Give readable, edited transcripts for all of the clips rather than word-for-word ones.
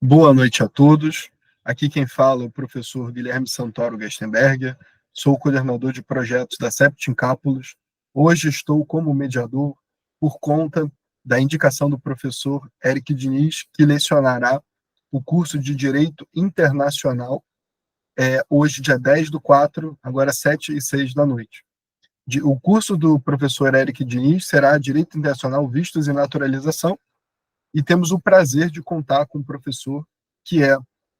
Boa noite a todos. Aqui quem fala é o professor Guilherme Santoro Gestenberger. Sou coordenador de projetos da Septim Cápsulas. Hoje estou como mediador por conta da indicação do professor Eric Diniz, que lecionará o curso de Direito Internacional, hoje, dia 10/4, agora 7h06 da noite. O curso do professor Eric Diniz será Direito Internacional, Vistos e Naturalização, e temos o prazer de contar com um professor que é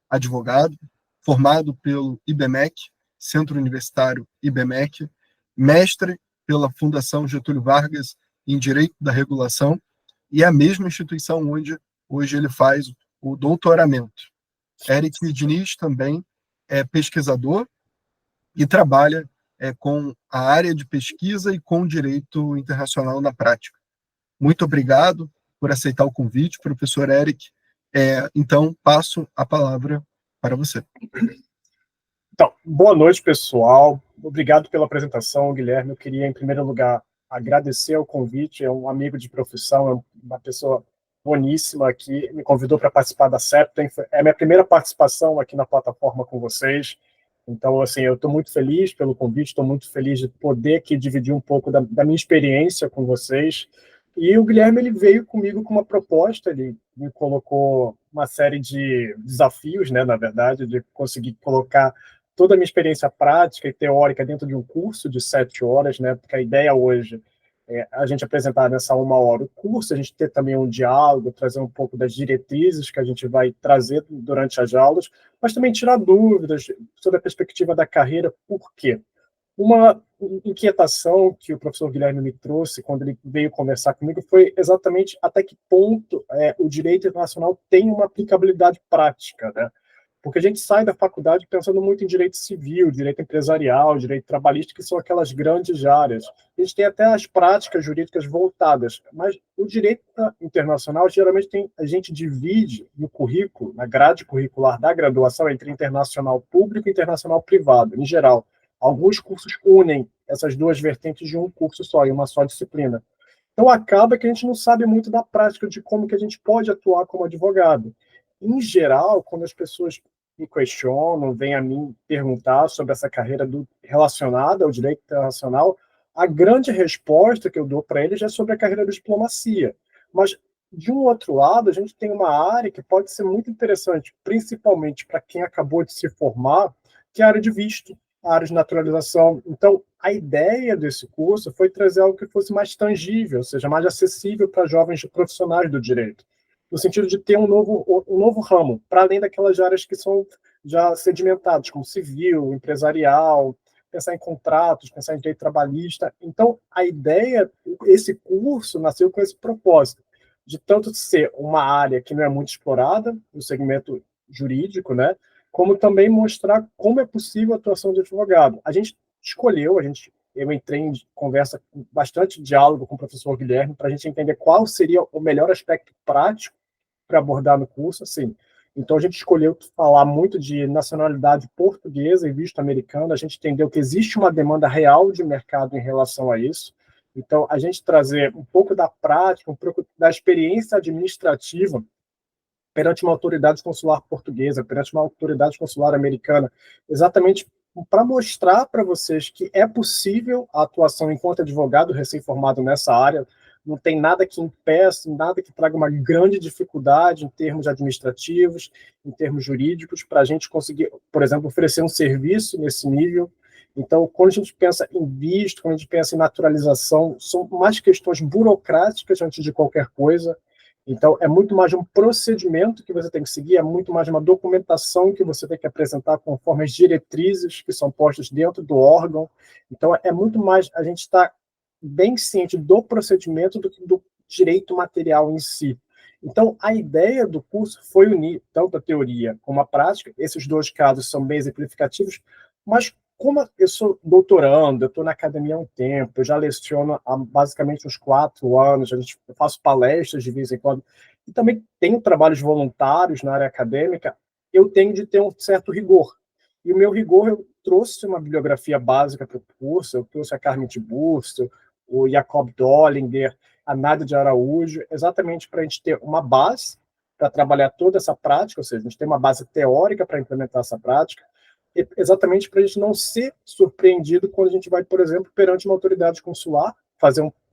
advogado, formado pelo IBMEC, Centro Universitário IBMEC, mestre pela Fundação Getúlio Vargas em Direito da Regulação, e é a mesma instituição onde hoje ele faz o doutoramento. Eric Diniz também é pesquisador e trabalha com a área de pesquisa e com direito internacional na prática. Muito obrigado por aceitar o convite, professor Eric. Então, passo a palavra para você. Então, boa noite, pessoal. Obrigado pela apresentação, Guilherme. Eu queria, em primeiro lugar, agradecer o convite. É um amigo de profissão, é uma pessoa boníssima que me convidou para participar da Septim. É a minha primeira participação aqui na plataforma com vocês. Então, assim, eu estou muito feliz pelo convite, estou muito feliz de poder aqui dividir um pouco da minha experiência com vocês. E o Guilherme, ele veio comigo com uma proposta, ele me colocou uma série de desafios, né, na verdade, de conseguir colocar toda a minha experiência prática e teórica dentro de um curso de 7 horas, né, porque a ideia hoje é a gente apresentar nessa 1 hora o curso, a gente ter também um diálogo, trazer um pouco das diretrizes que a gente vai trazer durante as aulas, mas também tirar dúvidas sobre a perspectiva da carreira. Por quê? Uma inquietação que o professor Guilherme me trouxe quando ele veio conversar comigo foi exatamente até que ponto o direito internacional tem uma aplicabilidade prática, né? Porque a gente sai da faculdade pensando muito em direito civil, direito empresarial, direito trabalhista, que são aquelas grandes áreas. A gente tem até as práticas jurídicas voltadas, mas o direito internacional, geralmente, a gente divide no currículo, na grade curricular da graduação, entre internacional público e internacional privado, em geral. Alguns cursos unem essas duas vertentes de um curso só, em uma só disciplina. Então, acaba que a gente não sabe muito da prática de como que a gente pode atuar como advogado. Em geral, quando as pessoas me questionam, vêm a mim perguntar sobre essa carreira relacionada ao direito internacional, a grande resposta que eu dou para eles é sobre a carreira da diplomacia. Mas, de um outro lado, a gente tem uma área que pode ser muito interessante, principalmente para quem acabou de se formar, que é a área de visto, a área de naturalização. Então, a ideia desse curso foi trazer algo que fosse mais tangível, ou seja, mais acessível para jovens profissionais do direito, no sentido de ter um novo ramo, para além daquelas áreas que são já sedimentadas, como civil, empresarial, pensar em contratos, pensar em direito trabalhista. Então, a ideia, esse curso nasceu com esse propósito, de tanto ser uma área que não é muito explorada, no segmento jurídico, né, como também mostrar como é possível a atuação de advogado. A gente escolheu, eu entrei em conversa, bastante diálogo com o professor Guilherme, para a gente entender qual seria o melhor aspecto prático para abordar no curso, assim. Então, a gente escolheu falar muito de nacionalidade portuguesa e visto americano. A gente entendeu que existe uma demanda real de mercado em relação a isso. Então, a gente trazer um pouco da prática, um pouco da experiência administrativa perante uma autoridade consular portuguesa, perante uma autoridade consular americana, exatamente para mostrar para vocês que é possível a atuação enquanto advogado recém-formado nessa área. Não tem nada que impeça, nada que traga uma grande dificuldade em termos administrativos, em termos jurídicos, para a gente conseguir, por exemplo, oferecer um serviço nesse nível. Então, quando a gente pensa em visto, quando a gente pensa em naturalização, são mais questões burocráticas antes de qualquer coisa. Então, é muito mais um procedimento que você tem que seguir, é muito mais uma documentação que você tem que apresentar conforme as diretrizes que são postas dentro do órgão. Então, é muito mais a gente está bem ciente do procedimento do que do direito material em si. Então, a ideia do curso foi unir tanto a teoria como a prática. Esses dois casos são bem exemplificativos, mas como eu sou doutorando, eu estou na academia há um tempo, eu já leciono há basicamente uns 4 anos, eu faço palestras de vez em quando, e também tenho trabalhos voluntários na área acadêmica, eu tenho de ter um certo rigor. E o meu rigor, eu trouxe uma bibliografia básica para o curso, eu trouxe a Carmen Tiburcio, o Jacob Dollinger, a Nádia de Araújo, exatamente para a gente ter uma base, para trabalhar toda essa prática, ou seja, a gente tem uma base teórica para implementar essa prática, exatamente para a gente não ser surpreendido quando a gente vai, por exemplo, perante uma autoridade consular,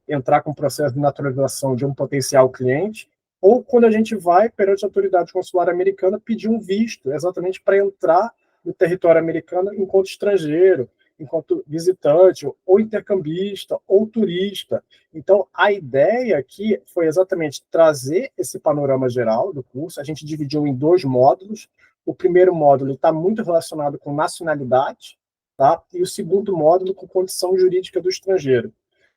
entrar com um processo de naturalização de um potencial cliente, ou quando a gente vai perante a autoridade consular americana pedir um visto, exatamente para entrar no território americano enquanto estrangeiro, enquanto visitante, ou intercambista, ou turista. Então, a ideia aqui foi exatamente trazer esse panorama geral do curso. A gente dividiu em 2 módulos. O primeiro módulo está muito relacionado com nacionalidade, tá? E o segundo módulo com condição jurídica do estrangeiro.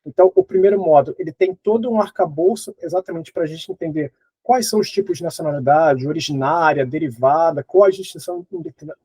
Então, o primeiro módulo ele tem todo um arcabouço exatamente para a gente entender quais são os tipos de nacionalidade, originária, derivada, qual a distinção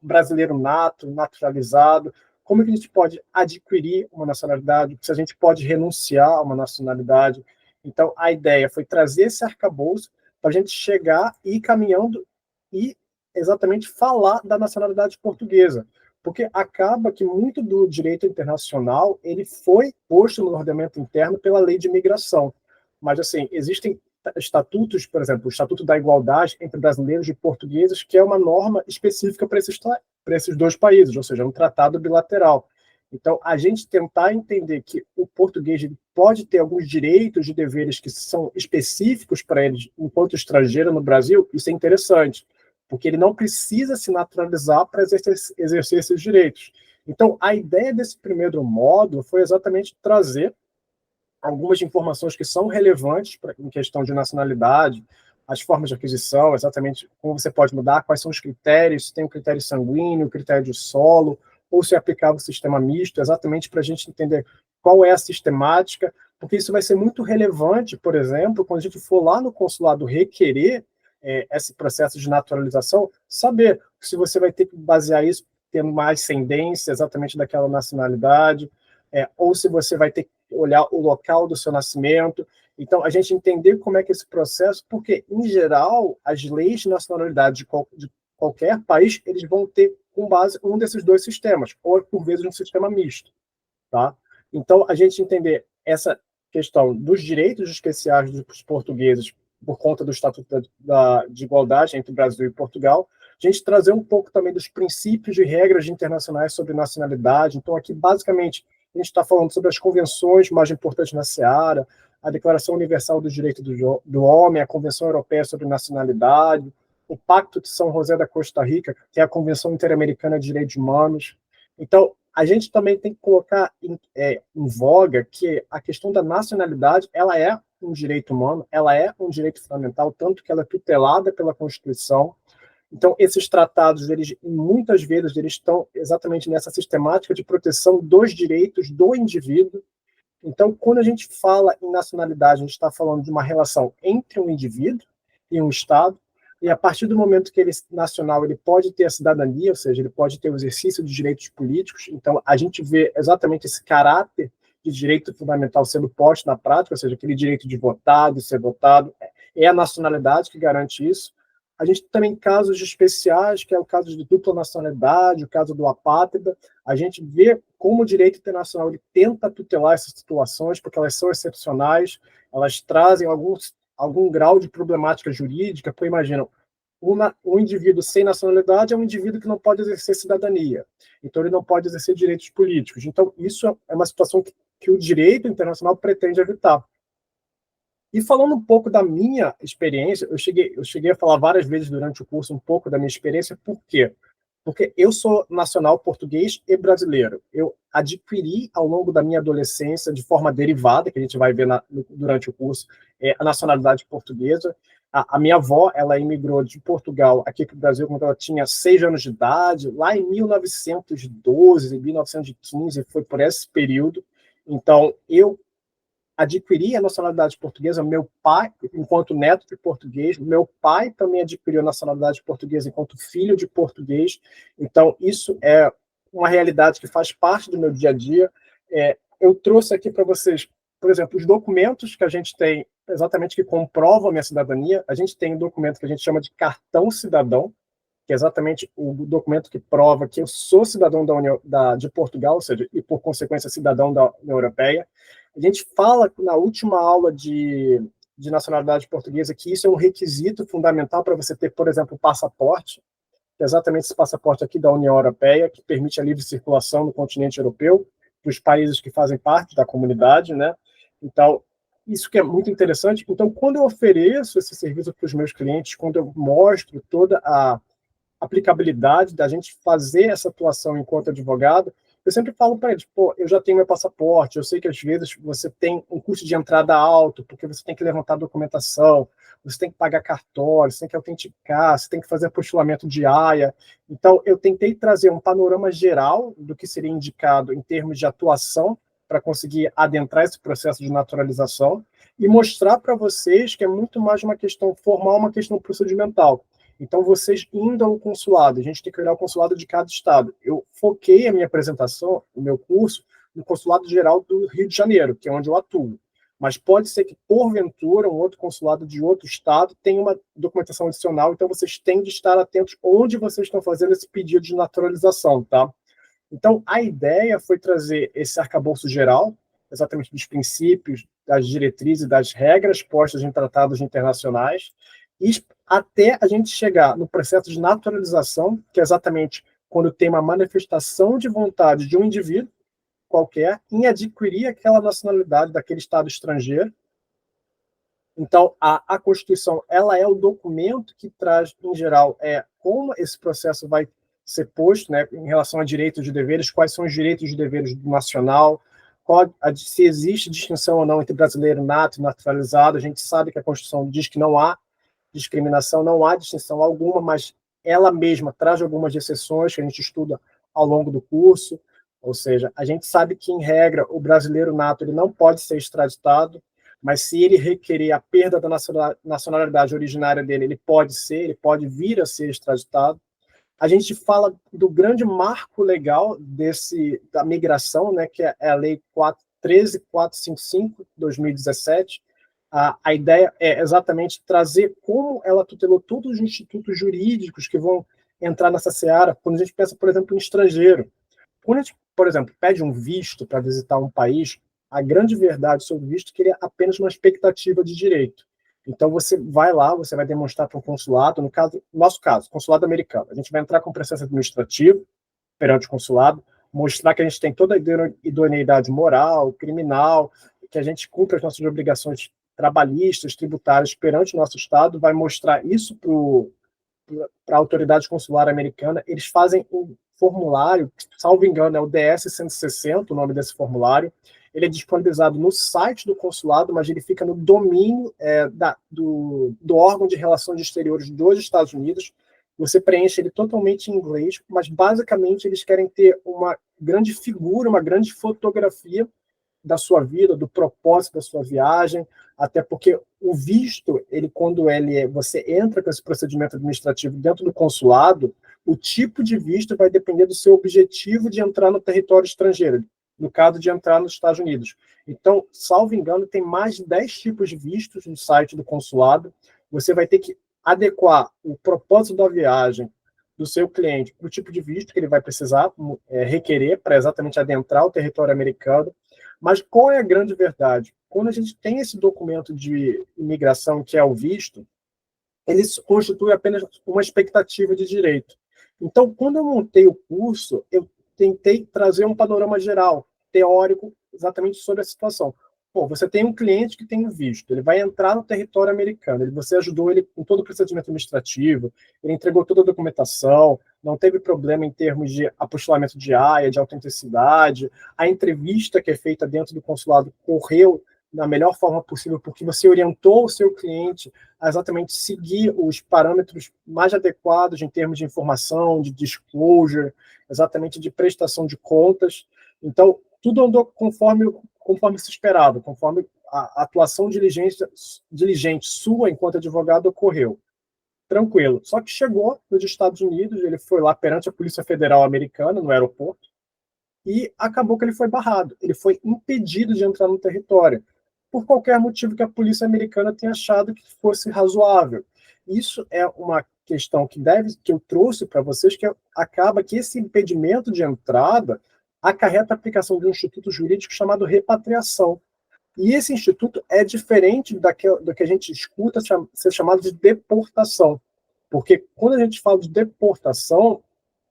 brasileiro nato, naturalizado, como que a gente pode adquirir uma nacionalidade, se a gente pode renunciar a uma nacionalidade. Então, a ideia foi trazer esse arcabouço para a gente chegar e ir caminhando e exatamente falar da nacionalidade portuguesa, porque acaba que muito do direito internacional ele foi posto no ordenamento interno pela lei de imigração, mas assim, existem estatutos, por exemplo, o Estatuto da Igualdade entre brasileiros e portugueses, que é uma norma específica para esses 2 países, ou seja, um tratado bilateral. Então, a gente tentar entender que o português pode ter alguns direitos e deveres que são específicos para ele enquanto estrangeiro no Brasil, isso é interessante, porque ele não precisa se naturalizar para exercer esses direitos. Então, a ideia desse primeiro módulo foi exatamente trazer algumas informações que são relevantes em questão de nacionalidade, as formas de aquisição, exatamente como você pode mudar, quais são os critérios, se tem o critério sanguíneo, o critério de solo, ou se é aplicável o sistema misto, exatamente para a gente entender qual é a sistemática, porque isso vai ser muito relevante, por exemplo, quando a gente for lá no consulado requerer esse processo de naturalização, saber se você vai ter que basear isso tendo uma ascendência exatamente daquela nacionalidade, ou se você vai ter que olhar o local do seu nascimento. Então, a gente entender como é que esse processo, porque, em geral, as leis de nacionalidade de qualquer país, eles vão ter com base um desses 2 sistemas, ou, por vezes, um sistema misto. Tá? Então, a gente entender essa questão dos direitos especiais dos portugueses por conta do Estatuto de Igualdade entre Brasil e Portugal, a gente trazer um pouco também dos princípios e regras internacionais sobre nacionalidade. Então, aqui, basicamente, a gente está falando sobre as convenções mais importantes na Seara, a Declaração Universal dos Direitos do Homem, a Convenção Europeia sobre Nacionalidade, o Pacto de São José da Costa Rica, que é a Convenção Interamericana de Direitos Humanos. Então, a gente também tem que colocar em voga que a questão da nacionalidade, ela é um direito humano, ela é um direito fundamental, tanto que ela é tutelada pela Constituição. Então, esses tratados, eles, muitas vezes, eles estão exatamente nessa sistemática de proteção dos direitos do indivíduo. Então, quando a gente fala em nacionalidade, a gente está falando de uma relação entre um indivíduo e um Estado, e a partir do momento que ele é nacional, ele pode ter a cidadania, ou seja, ele pode ter o exercício de direitos políticos. Então, a gente vê exatamente esse caráter de direito fundamental sendo posto na prática, ou seja, aquele direito de votar, de ser votado, é a nacionalidade que garante isso. A gente também tem casos especiais, que é o caso de dupla nacionalidade, o caso do apátrida. A gente vê como o direito internacional ele tenta tutelar essas situações, porque elas são excepcionais, elas trazem algum grau de problemática jurídica. Porque, imagina, um indivíduo sem nacionalidade é um indivíduo que não pode exercer cidadania, então ele não pode exercer direitos políticos. Então, isso é uma situação que o direito internacional pretende evitar. E falando um pouco da minha experiência, eu cheguei a falar várias vezes durante o curso um pouco da minha experiência. Por quê? Porque eu sou nacional português e brasileiro. Eu adquiri, ao longo da minha adolescência, de forma derivada, que a gente vai ver durante o curso, a nacionalidade portuguesa. A minha avó, ela imigrou de Portugal aqui para o Brasil quando ela tinha 6 anos de idade, lá em 1912, 1915, foi por esse período. Então, eu adquiri a nacionalidade portuguesa, meu pai, enquanto neto de português, meu pai também adquiriu a nacionalidade portuguesa enquanto filho de português. Então, isso é uma realidade que faz parte do meu dia a dia. Eu trouxe aqui para vocês, por exemplo, os documentos que a gente tem, exatamente que comprovam a minha cidadania. A gente tem um documento que a gente chama de cartão cidadão, que é exatamente o documento que prova que eu sou cidadão de Portugal, ou seja, e por consequência cidadão da União Europeia. A gente fala na última aula de de nacionalidade portuguesa, que isso é um requisito fundamental para você ter, por exemplo, o passaporte, que é exatamente esse passaporte aqui da União Europeia, que permite a livre circulação no continente europeu, para os países que fazem parte da comunidade, né? Então, isso que é muito interessante. Então, quando eu ofereço esse serviço para os meus clientes, quando eu mostro toda a aplicabilidade da gente fazer essa atuação enquanto advogado, eu sempre falo para eles, pô, eu já tenho meu passaporte, eu sei que às vezes você tem um custo de entrada alto, porque você tem que levantar documentação, você tem que pagar cartório, você tem que autenticar, você tem que fazer apostilamento de AIA. Então, eu tentei trazer um panorama geral do que seria indicado em termos de atuação para conseguir adentrar esse processo de naturalização e mostrar para vocês que é muito mais uma questão formal, uma questão procedimental. Então, vocês indo ao consulado, a gente tem que olhar o consulado de cada estado. Eu foquei a minha apresentação, o meu curso, no Consulado Geral do Rio de Janeiro, que é onde eu atuo. Mas pode ser que, porventura, um outro consulado de outro estado tenha uma documentação adicional, então vocês têm de estar atentos onde vocês estão fazendo esse pedido de naturalização, tá? Então, a ideia foi trazer esse arcabouço geral, exatamente dos princípios, das diretrizes, das regras postas em tratados internacionais, e até a gente chegar no processo de naturalização, que é exatamente quando tem uma manifestação de vontade de um indivíduo qualquer em adquirir aquela nacionalidade daquele Estado estrangeiro. Então, a Constituição, ela é o documento que traz, em geral, como esse processo vai ser posto, né, em relação a direitos e deveres, quais são os direitos e deveres do nacional, se existe distinção ou não entre brasileiro nato e naturalizado. A gente sabe que a Constituição diz que não há discriminação, não há distinção alguma, mas ela mesma traz algumas exceções que a gente estuda ao longo do curso. Ou seja, a gente sabe que, em regra, o brasileiro nato ele não pode ser extraditado, mas se ele requerer a perda da nacionalidade originária dele, ele pode vir a ser extraditado. A gente fala do grande marco legal da migração, né, que é a Lei 13455, 2017. A ideia é exatamente trazer como ela tutelou todos os institutos jurídicos que vão entrar nessa seara. Quando a gente pensa, por exemplo, em estrangeiro, quando a gente, por exemplo, pede um visto para visitar um país, a grande verdade sobre o visto é que ele é apenas uma expectativa de direito. Então, você vai lá, você vai demonstrar para um consulado, no nosso caso, consulado americano. A gente vai entrar com processo administrativo perante o consulado, mostrar que a gente tem toda a idoneidade moral, criminal, que a gente cumpre as nossas obrigações trabalhistas, tributárias perante o nosso Estado, vai mostrar isso para a autoridade consular americana. Eles fazem um formulário, salvo engano, é o DS-160, o nome desse formulário. Ele é disponibilizado no site do consulado, mas ele fica no domínio do órgão de relações exteriores dos Estados Unidos. Você preenche ele totalmente em inglês, mas basicamente eles querem ter uma grande figura, uma grande fotografia da sua vida, do propósito da sua viagem, até porque o visto, você entra com esse procedimento administrativo dentro do consulado, o tipo de visto vai depender do seu objetivo de entrar no território estrangeiro, no caso de entrar nos Estados Unidos. Então, salvo engano, tem mais de 10 tipos de vistos no site do consulado. Você vai ter que adequar o propósito da viagem do seu cliente para o tipo de visto que ele vai precisar requerer para exatamente adentrar o território americano. Mas qual é a grande verdade? Quando a gente tem esse documento de imigração, que é o visto, ele constitui apenas uma expectativa de direito. Então, quando eu montei o curso, eu tentei trazer um panorama geral, teórico, exatamente sobre a situação. Pô, você tem um cliente que tem um visto, ele vai entrar no território americano, você ajudou ele com todo o procedimento administrativo, ele entregou toda a documentação, não teve problema em termos de apostilamento de AIA, de autenticidade, a entrevista que é feita dentro do consulado correu da melhor forma possível, porque você orientou o seu cliente a exatamente seguir os parâmetros mais adequados em termos de informação, de disclosure, exatamente de prestação de contas. Então, tudo andou conforme se esperava, conforme a atuação diligente sua enquanto advogado ocorreu. Tranquilo. Só que chegou nos Estados Unidos, ele foi lá perante a Polícia Federal Americana, no aeroporto, e acabou que ele foi barrado. Ele foi impedido de entrar no território, por qualquer motivo que a polícia americana tenha achado que fosse razoável. Isso é uma questão que eu trouxe para vocês, que acaba que esse impedimento de entrada acarreta a aplicação de um instituto jurídico chamado repatriação. E esse instituto é diferente do que a gente escuta ser chamado de deportação. Porque quando a gente fala de deportação,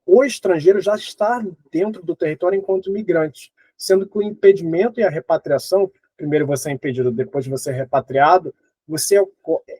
o estrangeiro já está dentro do território enquanto imigrante, sendo que o impedimento e a repatriação, primeiro você é impedido, depois você é repatriado,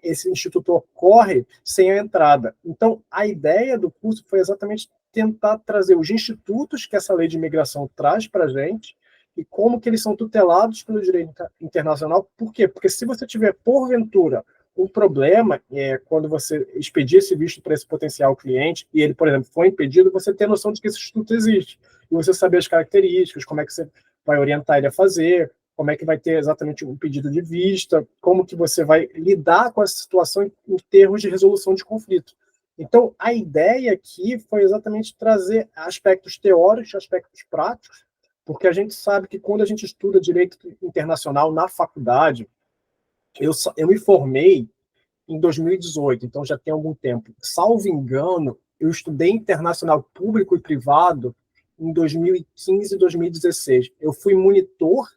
esse instituto ocorre sem a entrada. Então, a ideia do curso foi exatamente tentar trazer os institutos que essa lei de imigração traz para a gente e como que eles são tutelados pelo direito internacional. Por quê? Porque se você tiver, porventura, um problema quando você expedir esse visto para esse potencial cliente e ele, por exemplo, foi impedido, você ter noção de que esse instituto existe e você saber as características, como é que você vai orientar ele a fazer, como é que vai ter exatamente um pedido de vista, como que você vai lidar com essa situação em termos de resolução de conflito. Então, a ideia aqui foi exatamente trazer aspectos teóricos, aspectos práticos, porque a gente sabe que quando a gente estuda direito internacional na faculdade, eu me formei em 2018, então já tem algum tempo. Salvo engano, eu estudei internacional público e privado em 2015 e 2016. Eu fui monitor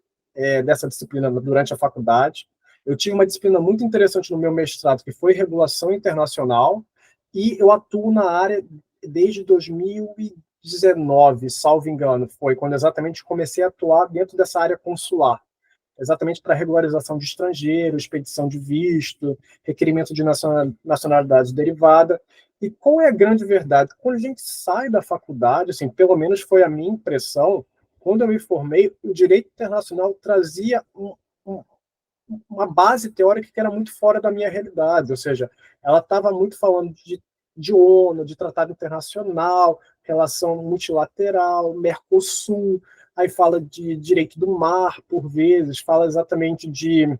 dessa disciplina durante a faculdade. Eu tinha uma disciplina muito interessante no meu mestrado, que foi regulação internacional, e eu atuo na área desde 2019, salvo engano, foi quando exatamente comecei a atuar dentro dessa área consular, exatamente para regularização de estrangeiros, expedição de visto, requerimento de nacionalidade derivada. E qual é a grande verdade? Quando a gente sai da faculdade, assim, pelo menos foi a minha impressão, quando eu me formei, o direito internacional trazia uma base teórica que era muito fora da minha realidade, ou seja, ela estava muito falando de ONU, de tratado internacional, relação multilateral, Mercosul, aí fala de direito do mar, por vezes, fala exatamente de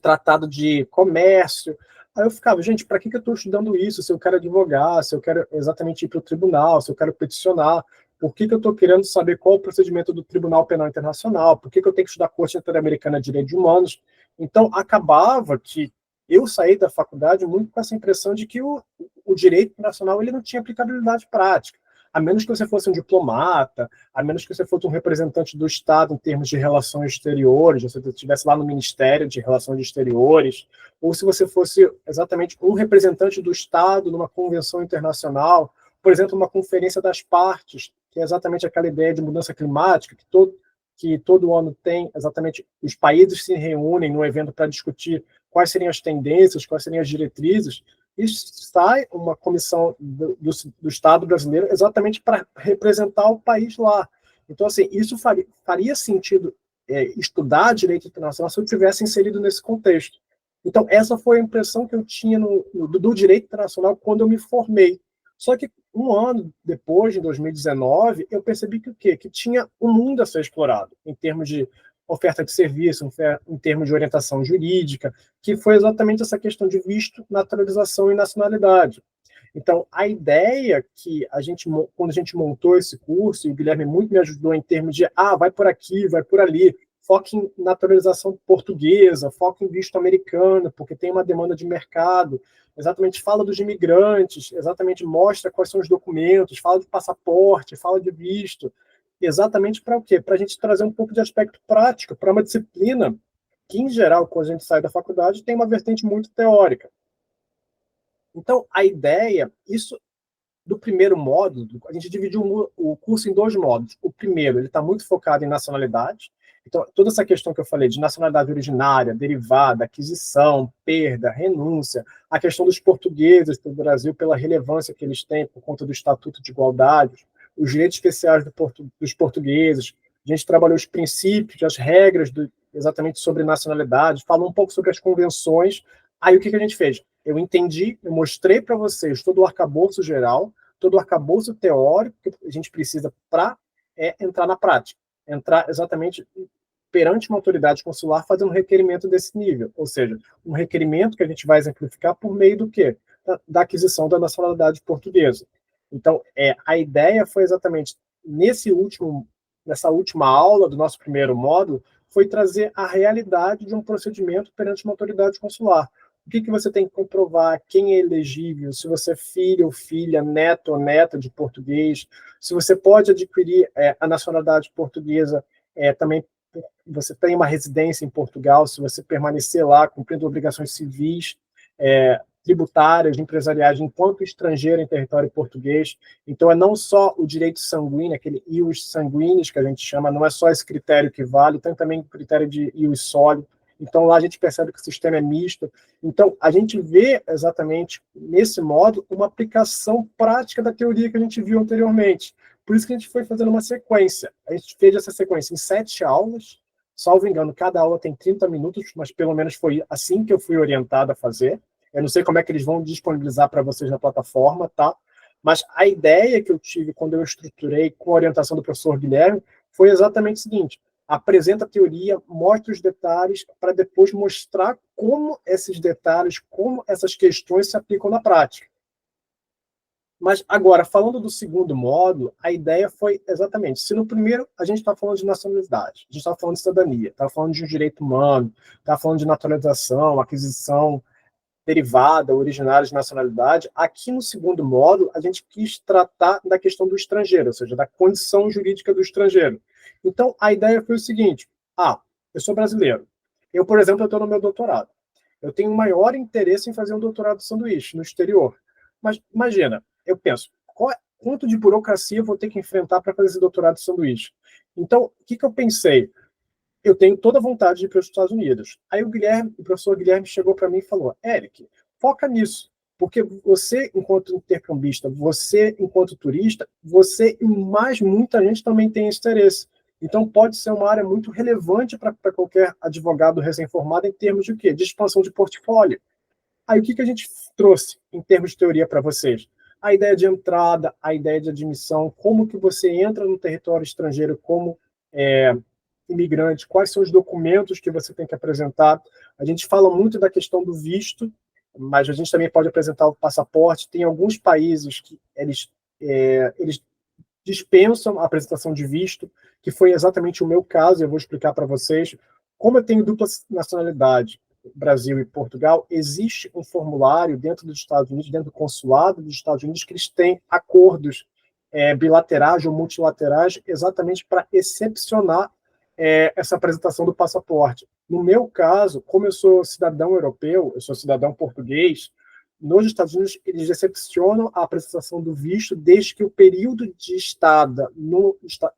tratado de comércio. Aí eu ficava, gente, para que eu estou estudando isso? Se eu quero advogar, se eu quero exatamente ir para o tribunal, se eu quero peticionar, por que eu estou querendo saber qual é o procedimento do Tribunal Penal Internacional? Por que eu tenho que estudar a Corte Interamericana de Direitos Humanos? Então, acabava que eu saí da faculdade muito com essa impressão de que o direito internacional ele não tinha aplicabilidade prática. A menos que você fosse um diplomata, a menos que você fosse um representante do Estado em termos de relações exteriores, você estivesse lá no Ministério de Relações Exteriores, ou se você fosse exatamente um representante do Estado numa convenção internacional, por exemplo, uma conferência das partes, que é exatamente aquela ideia de mudança climática, que todo ano tem exatamente os países se reúnem no evento para discutir quais seriam as tendências, quais seriam as diretrizes, e sai uma comissão do Estado brasileiro exatamente para representar o país lá. Então, assim, isso faria sentido estudar direito internacional se eu tivesse inserido nesse contexto. Então, essa foi a impressão que eu tinha do direito internacional quando eu me formei. Só que um ano depois, em 2019, eu percebi que o quê? Que tinha um mundo a ser explorado, em termos de oferta de serviço, em termos de orientação jurídica, que foi exatamente essa questão de visto, naturalização e nacionalidade. Então, a ideia que quando a gente montou esse curso, e o Guilherme muito me ajudou em termos de, vai por aqui, vai por ali, foca em naturalização portuguesa, foca em visto americano, porque tem uma demanda de mercado, exatamente fala dos imigrantes, exatamente mostra quais são os documentos, fala de passaporte, fala de visto, exatamente para o quê? Para a gente trazer um pouco de aspecto prático, para uma disciplina que, em geral, quando a gente sai da faculdade, tem uma vertente muito teórica. Então, a ideia, isso do primeiro módulo, a gente dividiu o curso em 2 módulos. O primeiro, ele está muito focado em nacionalidade. Então, toda essa questão que eu falei de nacionalidade originária, derivada, aquisição, perda, renúncia, a questão dos portugueses do Brasil pela relevância que eles têm por conta do Estatuto de Igualdade, os direitos especiais dos portugueses. A gente trabalhou os princípios, as regras exatamente sobre nacionalidade, falou um pouco sobre as convenções. Aí o que a gente fez? Eu entendi, eu mostrei para vocês todo o arcabouço geral, todo o arcabouço teórico que a gente precisa para entrar na prática, entrar exatamente perante uma autoridade consular fazendo um requerimento desse nível, ou seja, um requerimento que a gente vai exemplificar por meio do quê? Da aquisição da nacionalidade portuguesa. Então, a ideia foi exatamente nessa última aula do nosso primeiro módulo, foi trazer a realidade de um procedimento perante uma autoridade consular. O que você tem que comprovar, quem é elegível, se você é filho ou filha, neto ou neta de português, se você pode adquirir a nacionalidade portuguesa também você tem uma residência em Portugal, se você permanecer lá cumprindo obrigações civis, tributárias, empresariais, enquanto estrangeiro em território português. Então, é não só o direito sanguíneo, aquele ius sanguinis que a gente chama, não é só esse critério que vale, tem também o critério de ius soli. Então, lá a gente percebe que o sistema é misto. Então, a gente vê exatamente, nesse modo, uma aplicação prática da teoria que a gente viu anteriormente. Por isso que a gente foi fazendo uma sequência. A gente fez essa sequência em 7 aulas, salvo engano, cada aula tem 30 minutos, mas pelo menos foi assim que eu fui orientado a fazer. Eu não sei como é que eles vão disponibilizar para vocês na plataforma, tá? Mas a ideia que eu tive quando eu estruturei com a orientação do professor Guilherme foi exatamente o seguinte: apresenta a teoria, mostra os detalhes, para depois mostrar como esses detalhes, como essas questões se aplicam na prática. Mas agora, falando do segundo módulo, a ideia foi exatamente, se no primeiro a gente está falando de nacionalidade, a gente está falando de cidadania, está falando de um direito humano, está falando de naturalização, aquisição derivada, originária de nacionalidade, aqui no segundo módulo a gente quis tratar da questão do estrangeiro, ou seja, da condição jurídica do estrangeiro. Então, a ideia foi o seguinte: eu sou brasileiro. Eu, por exemplo, estou no meu doutorado. Eu tenho maior interesse em fazer um doutorado de sanduíche no exterior. Mas imagina, eu penso, quanto de burocracia eu vou ter que enfrentar para fazer esse doutorado de sanduíche? Então, o que eu pensei? Eu tenho toda a vontade de ir para os Estados Unidos. Aí o professor Guilherme chegou para mim e falou: Eric, foca nisso, porque você, enquanto intercambista, você, enquanto turista, você e mais muita gente também tem esse interesse. Então, pode ser uma área muito relevante para qualquer advogado recém-formado em termos de quê? De expansão de portfólio. Aí, o que a gente trouxe em termos de teoria para vocês? A ideia de entrada, a ideia de admissão, como que você entra no território estrangeiro como imigrante, quais são os documentos que você tem que apresentar. A gente fala muito da questão do visto, mas a gente também pode apresentar o passaporte. Tem alguns países que eles dispensam a apresentação de visto, que foi exatamente o meu caso, eu vou explicar para vocês. Como eu tenho dupla nacionalidade, Brasil e Portugal, existe um formulário dentro dos Estados Unidos, dentro do consulado dos Estados Unidos, que eles têm acordos bilaterais ou multilaterais exatamente para excepcionar essa apresentação do passaporte. No meu caso, como eu sou cidadão europeu, eu sou cidadão português, nos Estados Unidos eles excepcionam a apresentação do visto desde que o período de estada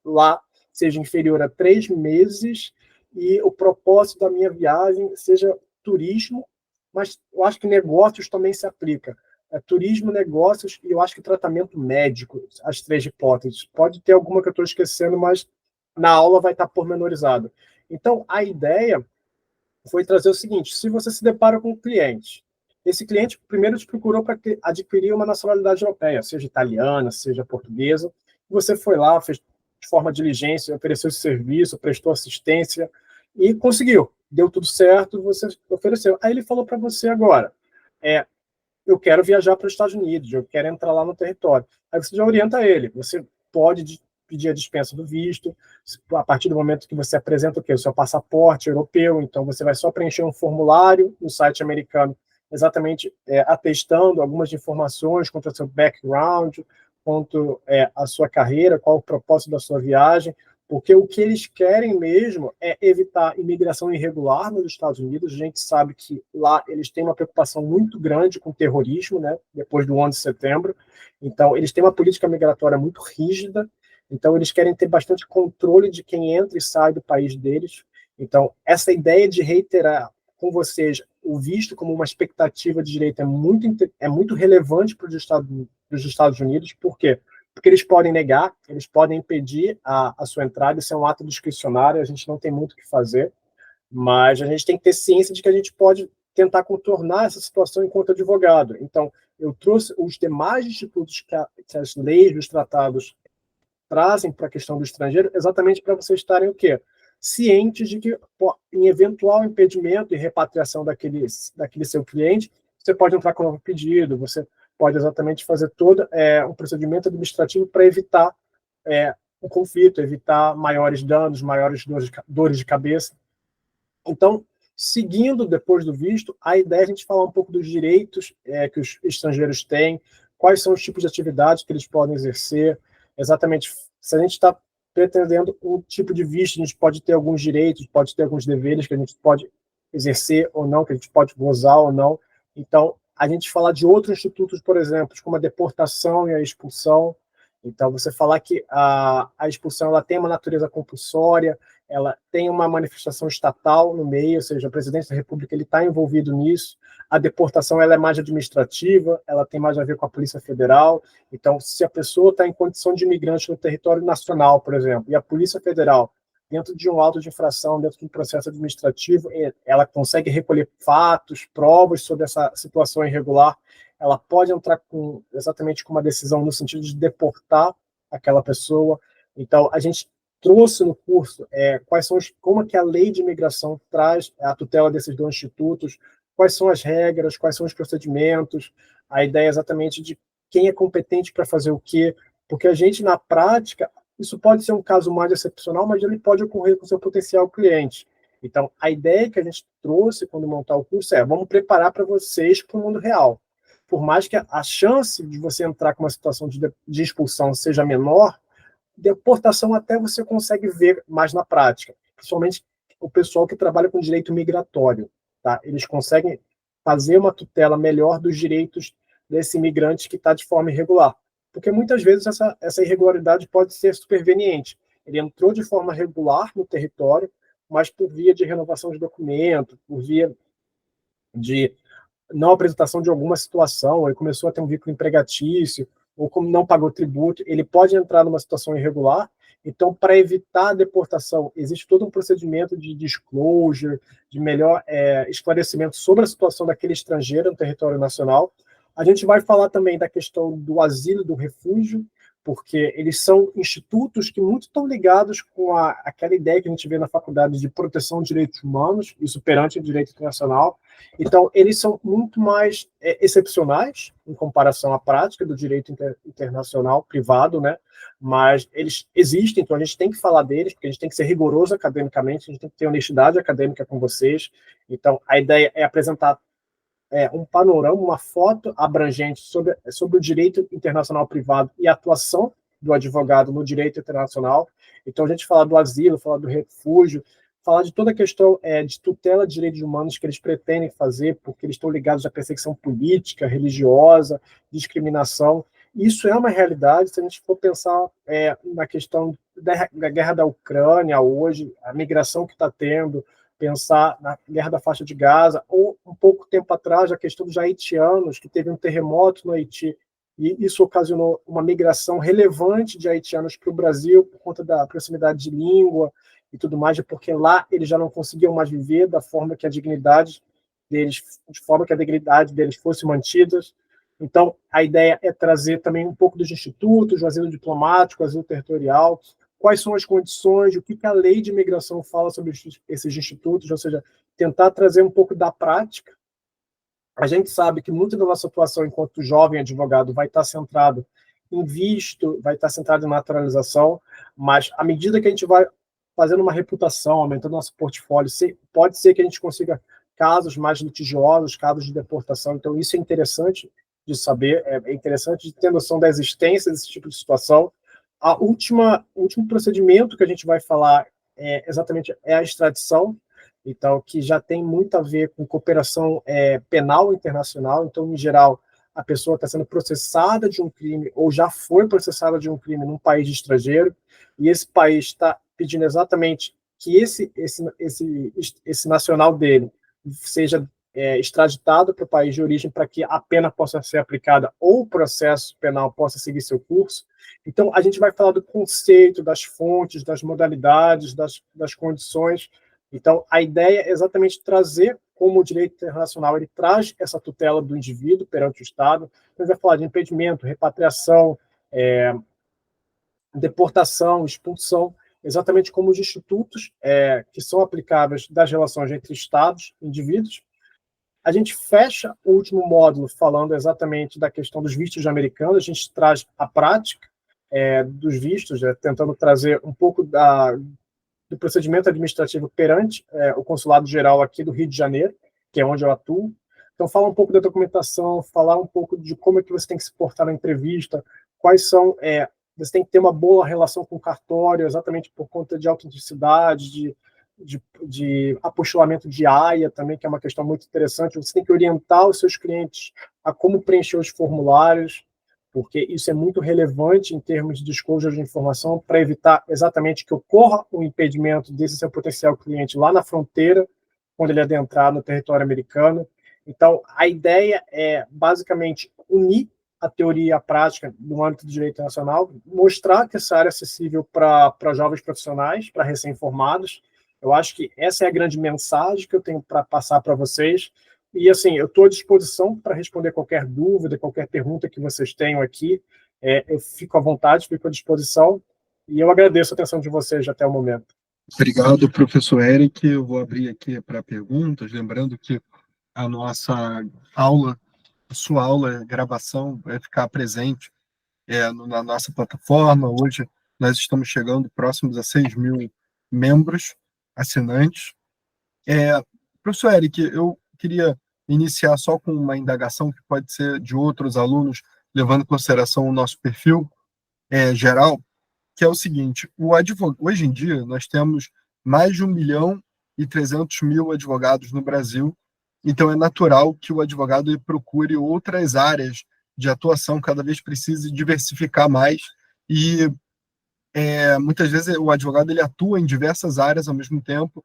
lá seja inferior a 3 meses e o propósito da minha viagem seja turismo, mas eu acho que negócios também se aplica. Turismo, negócios e eu acho que tratamento médico, as 3 hipóteses. Pode ter alguma que eu estou esquecendo, mas na aula vai estar pormenorizado. Então, a ideia foi trazer o seguinte: se você se depara com um cliente, esse cliente primeiro te procurou para adquirir uma nacionalidade europeia, seja italiana, seja portuguesa, você foi lá, fez de forma diligente, ofereceu esse serviço, prestou assistência e conseguiu. Deu tudo certo, você ofereceu. Aí ele falou para você agora, eu quero viajar para os Estados Unidos, eu quero entrar lá no território. Aí você já orienta ele, você pode pedir a dispensa do visto, a partir do momento que você apresenta o quê? O seu passaporte europeu, então você vai só preencher um formulário no site americano, exatamente atestando algumas informações quanto ao seu background, quanto a sua carreira, qual o propósito da sua viagem, porque o que eles querem mesmo é evitar imigração irregular nos Estados Unidos. A gente sabe que lá eles têm uma preocupação muito grande com o terrorismo, né, depois do 11 de setembro, então eles têm uma política migratória muito rígida. Então, eles querem ter bastante controle de quem entra e sai do país deles. Então, essa ideia de reiterar com vocês o visto como uma expectativa de direito é muito relevante para os Estados Unidos. Por quê? Porque eles podem negar, eles podem impedir a sua entrada, isso é um ato discricionário, a gente não tem muito o que fazer, mas a gente tem que ter ciência de que a gente pode tentar contornar essa situação enquanto advogado. Então, eu trouxe os demais institutos que as leis, os tratados trazem para a questão do estrangeiro, exatamente para vocês estarem o quê? Cientes de que, em eventual impedimento e repatriação daquele seu cliente, você pode entrar com um novo pedido, você pode exatamente fazer todo um procedimento administrativo para evitar o conflito, evitar maiores danos, maiores dores de cabeça. Então, seguindo depois do visto, a ideia é a gente falar um pouco dos direitos que os estrangeiros têm, quais são os tipos de atividades que eles podem exercer, exatamente, se a gente está pretendendo um tipo de visto, a gente pode ter alguns direitos, pode ter alguns deveres que a gente pode exercer ou não, que a gente pode gozar ou não. Então, a gente falar de outros institutos, por exemplo, como a deportação e a expulsão. Então, você falar que a expulsão ela tem uma natureza compulsória, ela tem uma manifestação estatal no meio, ou seja, o presidente da República ele está envolvido nisso. A deportação ela é mais administrativa, ela tem mais a ver com a Polícia Federal. Então, se a pessoa está em condição de imigrante no território nacional, por exemplo, e a Polícia Federal, dentro de um auto de infração, dentro de um processo administrativo, ela consegue recolher fatos, provas sobre essa situação irregular, ela pode entrar exatamente com uma decisão no sentido de deportar aquela pessoa. Então, a gente trouxe no curso como que a lei de imigração traz a tutela desses dois institutos, quais são as regras, quais são os procedimentos, a ideia é exatamente de quem é competente para fazer o quê, porque a gente, na prática, isso pode ser um caso mais excepcional, mas ele pode ocorrer com o seu potencial cliente. Então, a ideia que a gente trouxe quando montar o curso vamos preparar para vocês para o mundo real. Por mais que a chance de você entrar com uma situação de expulsão seja menor, deportação até você consegue ver mais na prática, principalmente o pessoal que trabalha com direito migratório. Tá? Eles conseguem fazer uma tutela melhor dos direitos desse imigrante que está de forma irregular. Porque muitas vezes essa irregularidade pode ser superveniente. Ele entrou de forma regular no território, mas por via de renovação de documento, por via de não apresentação de alguma situação, ele começou a ter um vínculo empregatício, ou como não pagou tributo, ele pode entrar numa situação irregular. Então, para evitar a deportação, existe todo um procedimento de disclosure, de melhor esclarecimento sobre a situação daquele estrangeiro no território nacional. A gente vai falar também da questão do asilo, do refúgio, porque eles são institutos que muito estão ligados com aquela ideia que a gente vê na faculdade de proteção de direitos humanos, isso perante o direito internacional. Então, eles são muito mais excepcionais em comparação à prática do direito internacional privado, né? Mas eles existem, então a gente tem que falar deles, porque a gente tem que ser rigoroso academicamente, a gente tem que ter honestidade acadêmica com vocês. Então, a ideia é apresentar um panorama, uma foto abrangente sobre o direito internacional privado e a atuação do advogado no direito internacional. Então, a gente fala do asilo, fala do refúgio, falar de toda a questão de tutela de direitos humanos que eles pretendem fazer, porque eles estão ligados à perseguição política, religiosa, discriminação. Isso é uma realidade, se a gente for pensar na questão da guerra da Ucrânia hoje, a migração que está tendo, pensar na guerra da faixa de Gaza, ou um pouco tempo atrás, a questão dos haitianos, que teve um terremoto no Haiti, e isso ocasionou uma migração relevante de haitianos para o Brasil, por conta da proximidade de língua e tudo mais, porque lá eles já não conseguiam mais viver da forma que a dignidade deles, de forma que a dignidade deles fosse mantida. Então, a ideia é trazer também um pouco dos institutos, o asilo diplomático, o asilo territorial, quais são as condições, o que a lei de imigração fala sobre esses institutos, ou seja, tentar trazer um pouco da prática. A gente sabe que muito da nossa atuação enquanto jovem advogado vai estar centrado em visto, vai estar centrado em naturalização, mas à medida que a gente vai fazendo uma reputação, aumentando nosso portfólio, pode ser que a gente consiga casos mais litigiosos, casos de deportação, então isso é interessante de saber, é interessante de ter noção da existência desse tipo de situação. O último procedimento que a gente vai falar exatamente é a extradição, então, que já tem muito a ver com cooperação penal internacional. Então, em geral, a pessoa está sendo processada de um crime ou já foi processada de um crime num país estrangeiro, e esse país está pedindo exatamente que esse nacional dele seja extraditado para o país de origem para que a pena possa ser aplicada ou o processo penal possa seguir seu curso. Então, a gente vai falar do conceito, das fontes, das modalidades, das condições. Então, a ideia é exatamente trazer como o direito internacional ele traz essa tutela do indivíduo perante o Estado. Então, a gente vai falar de impedimento, repatriação, deportação, expulsão, exatamente como os institutos que são aplicáveis das relações entre Estados e indivíduos. A gente fecha o último módulo falando exatamente da questão dos vistos americanos, a gente traz a prática dos vistos, tentando trazer um pouco do procedimento administrativo perante o Consulado Geral aqui do Rio de Janeiro, que é onde eu atuo. Então, fala um pouco da documentação, falar um pouco de como é que você tem que se portar na entrevista, quais são você tem que ter uma boa relação com o cartório, exatamente por conta de autenticidade, de apostilamento de AIA também, que é uma questão muito interessante. Você tem que orientar os seus clientes a como preencher os formulários, porque isso é muito relevante em termos de disclosure de informação para evitar exatamente que ocorra um impedimento desse seu potencial cliente lá na fronteira, quando ele adentrar no território americano. Então, a ideia é, basicamente, unir a teoria e a prática no âmbito do direito internacional, mostrar que essa área é acessível para jovens profissionais, para recém-formados. Eu acho que essa é a grande mensagem que eu tenho para passar para vocês. E, assim, eu estou à disposição para responder qualquer dúvida, qualquer pergunta que vocês tenham aqui. Eu fico à vontade, fico à disposição. E eu agradeço a atenção de vocês até o momento. Obrigado, professor Eric. Eu vou abrir aqui para perguntas, lembrando que a nossa aula, a sua aula, gravação, vai ficar presente na nossa plataforma. Hoje nós estamos chegando próximos a 6.000 membros, assinantes. Professor Eric, eu queria iniciar só com uma indagação que pode ser de outros alunos, levando em consideração o nosso perfil geral, que é o seguinte: hoje em dia nós temos mais de 1.300.000 advogados no Brasil, então é natural que o advogado procure outras áreas de atuação, cada vez precise diversificar mais, e muitas vezes o advogado ele atua em diversas áreas ao mesmo tempo.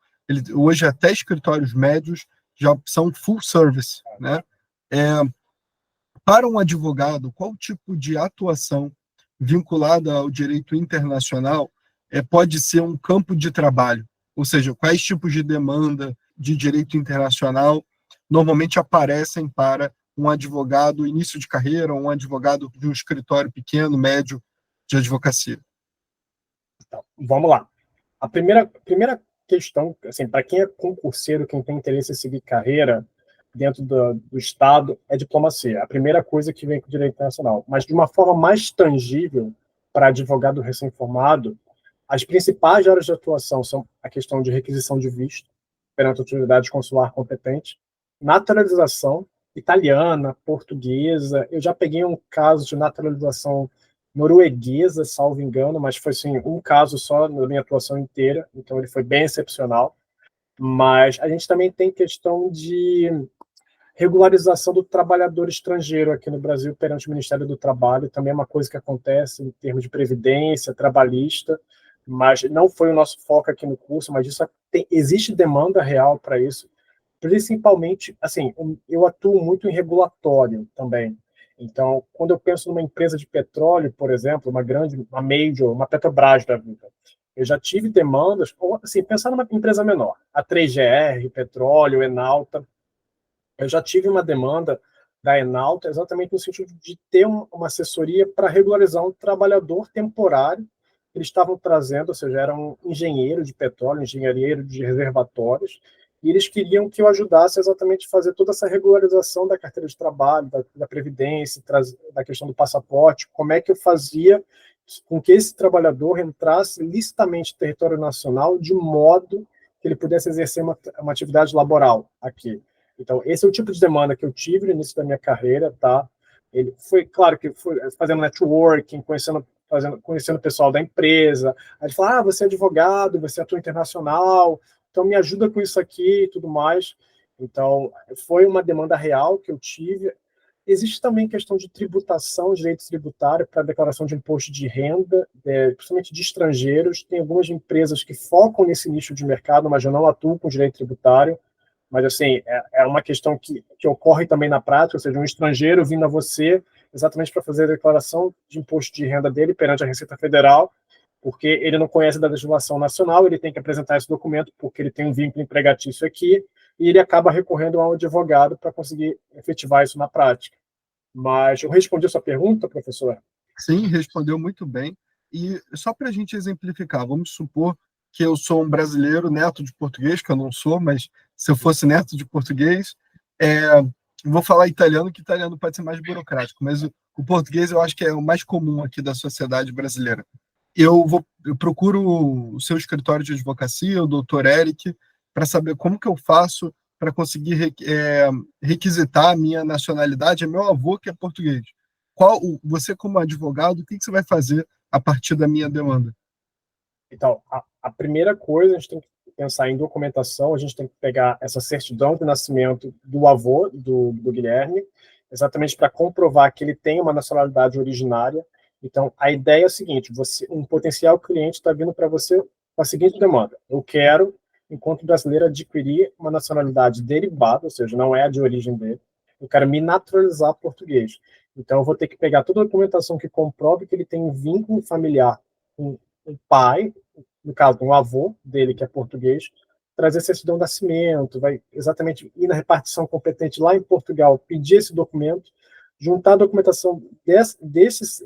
Hoje até escritórios médios já são full service, né? Para um advogado, qual tipo de atuação vinculada ao direito internacional pode ser um campo de trabalho? Ou seja, quais tipos de demanda de direito internacional normalmente aparecem para um advogado início de carreira, ou um advogado de um escritório pequeno, médio de advocacia? Então, vamos lá. A primeira questão, assim, para quem é concurseiro, quem tem interesse em seguir carreira dentro do Estado, é diplomacia. A primeira coisa que vem com o direito internacional. Mas de uma forma mais tangível, para advogado recém-formado, as principais áreas de atuação são a questão de requisição de visto perante a autoridade consular competente, naturalização italiana, portuguesa. Eu já peguei um caso de naturalização norueguesa, salvo engano, mas foi assim, um caso só na minha atuação inteira, então ele foi bem excepcional. Mas a gente também tem questão de regularização do trabalhador estrangeiro aqui no Brasil perante o Ministério do Trabalho, também é uma coisa que acontece em termos de previdência, trabalhista, mas não foi o nosso foco aqui no curso, mas existe demanda real para isso, principalmente, assim, eu atuo muito em regulatório também. Então, quando eu penso numa empresa de petróleo, por exemplo, uma major, uma Petrobras da vida, eu já tive demandas, assim, pensar numa empresa menor, a 3GR, Petróleo, Enalta, eu já tive uma demanda da Enalta exatamente no sentido de ter uma assessoria para regularizar um trabalhador temporário que eles estavam trazendo, ou seja, era um engenheiro de petróleo, engenheiro de reservatórios, e eles queriam que eu ajudasse exatamente a fazer toda essa regularização da carteira de trabalho, da previdência, da questão do passaporte, como é que eu fazia com que esse trabalhador entrasse licitamente no território nacional de modo que ele pudesse exercer uma atividade laboral aqui. Então, esse é o tipo de demanda que eu tive no início da minha carreira, tá? Ele foi, claro, que foi fazendo networking, conhecendo o pessoal da empresa. Aí ele fala, você é advogado, você atua internacional, então me ajuda com isso aqui e tudo mais. Então, foi uma demanda real que eu tive. Existe também questão de tributação, direito tributário para declaração de imposto de renda, principalmente de estrangeiros. Tem algumas empresas que focam nesse nicho de mercado, mas eu não atuo com direito tributário. Mas, assim, é uma questão que ocorre também na prática, ou seja, um estrangeiro vindo a você exatamente para fazer a declaração de imposto de renda dele perante a Receita Federal, porque ele não conhece da legislação nacional, ele tem que apresentar esse documento porque ele tem um vínculo empregatício aqui, e ele acaba recorrendo a um advogado para conseguir efetivar isso na prática. Mas eu respondi a sua pergunta, professor? Sim, respondeu muito bem. E só para a gente exemplificar, vamos supor que eu sou um brasileiro neto de português, que eu não sou, mas se eu fosse neto de português, vou falar italiano, que italiano pode ser mais burocrático, mas o português eu acho que é o mais comum aqui da sociedade brasileira. Eu procuro o seu escritório de advocacia, o doutor Eric, para saber como que eu faço para conseguir requisitar a minha nacionalidade. É meu avô que é português. Você, como advogado, o que você vai fazer a partir da minha demanda? Então, a primeira coisa, a gente tem que pensar em documentação, a gente tem que pegar essa certidão de nascimento do avô do Guilherme, exatamente para comprovar que ele tem uma nacionalidade originária. Então, a ideia é a seguinte: um potencial cliente está vindo para você com a seguinte demanda: eu quero, enquanto brasileiro, adquirir uma nacionalidade derivada, ou seja, não é a de origem dele, eu quero me naturalizar português. Então, eu vou ter que pegar toda a documentação que comprove que ele tem um vínculo familiar com o pai, no caso, um avô dele, que é português, trazer certidão de nascimento, vai exatamente ir na repartição competente lá em Portugal, pedir esse documento, juntar a documentação desse